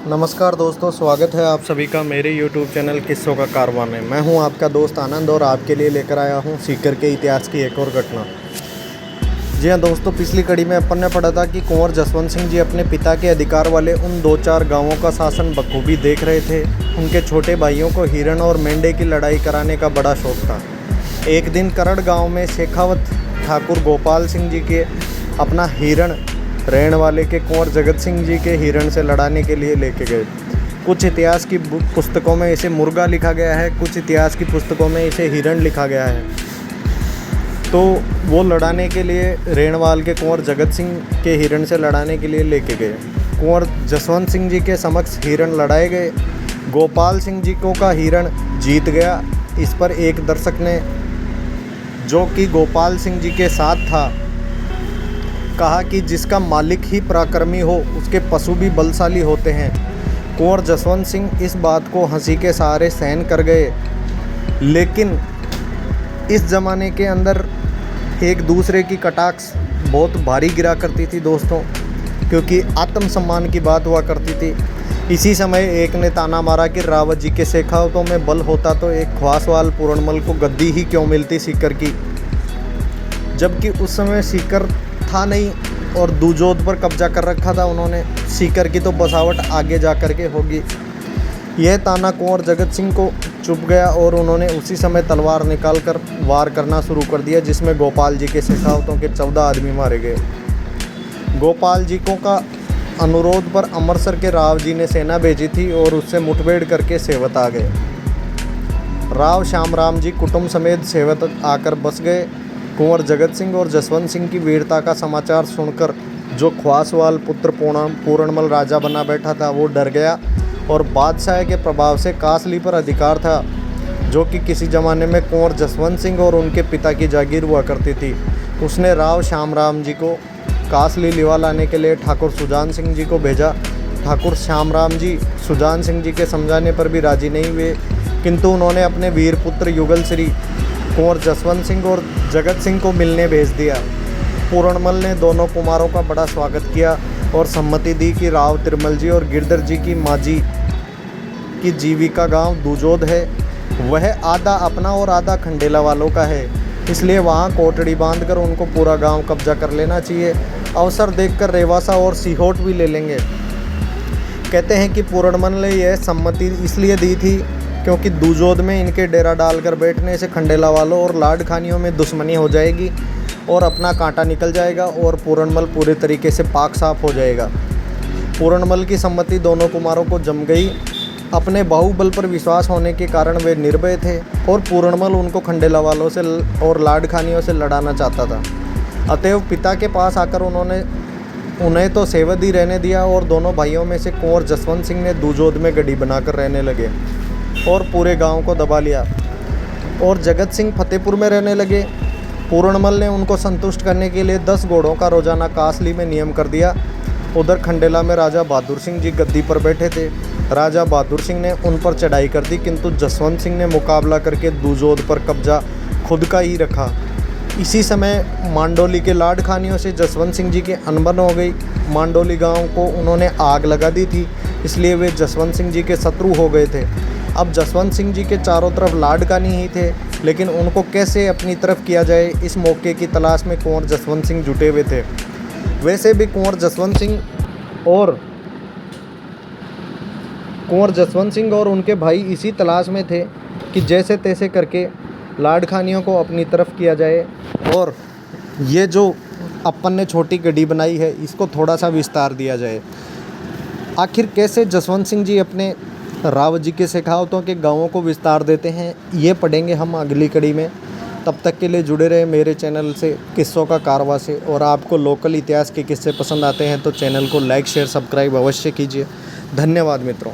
नमस्कार दोस्तों, स्वागत है आप सभी का मेरे YouTube चैनल किस्सों का कारवां में। मैं हूं आपका दोस्त आनंद और आपके लिए लेकर आया हूं सीकर के इतिहास की एक और घटना। जी हां दोस्तों, पिछली कड़ी में अपन ने पढ़ा था कि कुंवर जसवंत सिंह जी अपने पिता के अधिकार वाले उन 2-4 गांवों का शासन बखूबी देख रहे थे। उनके छोटे भाइयों को हिरण और मेंढे की लड़ाई कराने का बड़ा शौक था। एक दिन करड़ गाँव में शेखावत ठाकुर गोपाल सिंह जी के अपना हिरण रहने वाले के कुंवर जगत सिंह जी के हिरण से लड़ाने के लिए लेके गए। कुछ इतिहास की पुस्तकों में इसे मुर्गा लिखा गया है, कुछ इतिहास की पुस्तकों में इसे हिरण लिखा गया है। तो वो लड़ाने के लिए रेणवाल के कुंवर जगत सिंह के हिरण से लड़ाने के लिए लेके गए। कुंवर जसवंत सिंह जी के समक्ष हिरण लड़ाए गए। गोपाल सिंह जी को का हिरण जीत गया। इस पर एक दर्शक ने, जो कि गोपाल सिंह जी के साथ था, कहा कि जिसका मालिक ही पराक्रमी हो उसके पशु भी बलशाली होते हैं। कुंवर जसवंत सिंह इस बात को हंसी के सहारे सहन कर गए। लेकिन इस ज़माने के अंदर एक दूसरे की कटाक्ष बहुत भारी गिरा करती थी दोस्तों, क्योंकि आत्मसम्मान की बात हुआ करती थी। इसी समय एक ने ताना मारा कि रावत जी के शेखावतों में बल होता तो एक ख्वासवाल पूरणमल को गद्दी ही क्यों मिलती सीकर की, जबकि उस समय सीकर था नहीं और दूजोद पर कब्जा कर रखा था उन्होंने। सीकर की तो बसावट आगे जा कर के होगी। यह ताना कुंवर जगत सिंह को चुभ गया और उन्होंने उसी समय तलवार निकालकर वार करना शुरू कर दिया, जिसमें गोपाल जी के शेखावतों के 14 आदमी मारे गए। गोपाल जी को का अनुरोध पर अमृतसर के राव जी ने सेना भेजी थी और उससे मुठभेड़ करके सेवत आ गए। राव श्याम राम जी कुटुंब समेत सेवत आकर बस गए। कुंवर जगत सिंह और जसवंत सिंह की वीरता का समाचार सुनकर जो ख्वासवाल पुत्र पूरणमल राजा बना बैठा था वो डर गया और बादशाह के प्रभाव से कासली पर अधिकार था, जो कि किसी ज़माने में कुंवर जसवंत सिंह और उनके पिता की जागीर हुआ करती थी। उसने राव श्याम राम जी को कासली लिवा लाने के लिए ठाकुर सुजान सिंह जी को भेजा। ठाकुर श्याम राम जी सुजान सिंह जी के समझाने पर भी राजी नहीं हुए, किंतु उन्होंने अपने वीर पुत्र युगल श्री कुंवर जसवंत सिंह और जगत सिंह को मिलने भेज दिया। पूरणमल ने दोनों कुमारों का बड़ा स्वागत किया और सम्मति दी कि राव तिरमल जी और गिरधर जी की माजी की जीविका गांव दूजोद है, वह आधा अपना और आधा खंडेला वालों का है, इसलिए वहां कोटड़ी बांधकर उनको पूरा गांव कब्जा कर लेना चाहिए। अवसर देखकर रेवासा और सीहोट भी ले लेंगे। कहते हैं कि पूरणमल ने यह सम्मति इसलिए दी थी क्योंकि दूजोद में इनके डेरा डालकर बैठने से खंडेला वालों और लाड खानियों में दुश्मनी हो जाएगी और अपना कांटा निकल जाएगा और पूरणमल पूरे तरीके से पाक साफ हो जाएगा। पूरणमल की सम्मति दोनों कुमारों को जम गई। अपने बाहुबल पर विश्वास होने के कारण वे निर्भय थे और पूरणमल उनको खंडेला वालों से और लाड खानियों से लड़ाना चाहता था। अतएव पिता के पास आकर उन्हें तो सेवद ही रहने दिया और दोनों भाइयों में से कुंवर जसवंत सिंह ने दूजोद में गड्डी बनाकर रहने लगे और पूरे गांव को दबा लिया और जगत सिंह फतेहपुर में रहने लगे। पूरणमल ने उनको संतुष्ट करने के लिए 10 घोड़ों का रोजाना कासली में नियम कर दिया। उधर खंडेला में राजा बहादुर सिंह जी गद्दी पर बैठे थे। राजा बहादुर सिंह ने उन पर चढ़ाई कर दी, किंतु जसवंत सिंह ने मुकाबला करके दूजोद पर कब्जा खुद का ही रखा। इसी समय मांडोली के लाड खानियों से जसवंत सिंह जी की अनबन हो गई। मांडोली गाँव को उन्होंने आग लगा दी थी, इसलिए वे जसवंत सिंह जी के शत्रु हो गए थे। अब जसवंत सिंह जी के चारों तरफ लाडकानी ही थे, लेकिन उनको कैसे अपनी तरफ किया जाए, इस मौके की तलाश में कुंवर जसवंत सिंह जुटे हुए थे। वैसे भी कुंवर जसवंत सिंह और उनके भाई इसी तलाश में थे कि जैसे तैसे करके लाडखानियों को अपनी तरफ किया जाए और ये जो अपन ने छोटी गड्डी बनाई है इसको थोड़ा सा विस्तार दिया जाए। आखिर कैसे जसवंत सिंह जी अपने रावत जी के शेखावतों के गांवों को विस्तार देते हैं, ये पढ़ेंगे हम अगली कड़ी में। तब तक के लिए जुड़े रहे मेरे चैनल से किस्सों का कारवां से। और आपको लोकल इतिहास के किस्से पसंद आते हैं तो चैनल को लाइक शेयर सब्सक्राइब अवश्य कीजिए। धन्यवाद मित्रों।